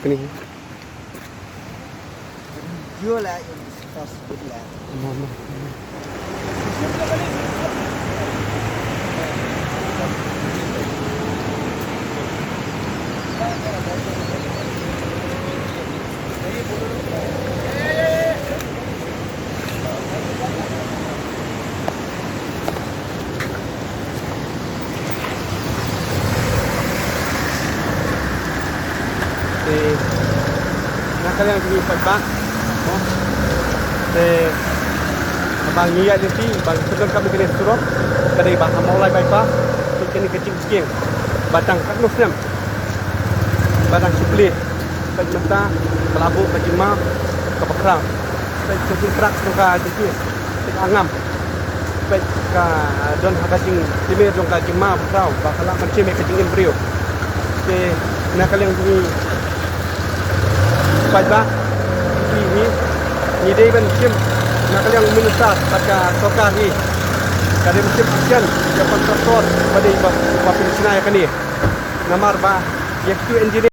kini. Jual lah yang discuss lah. Mama. Nak kalian pergi Pak. Oh. Abang ni ada ti, bang sebelum kami kena suruh kadai bahasa mulai bypass, kini kecing sikit. Batang kaknus nam. Batang supli. Baik mata, kelabu, kacima, kepekrang. Baik kecing kerak tungka jadi. Baik angam. Baik ka don hakacing timir tungka cima pekrau, bakala macam kecing embrio. Okey, nak kalian pergi Baiklah, ini dia macam nak kalian menusar pada sokar ni. Kadang macam action yang kontraktor pada ibu Filipina yang ni. Namar bah, yaktu engineer.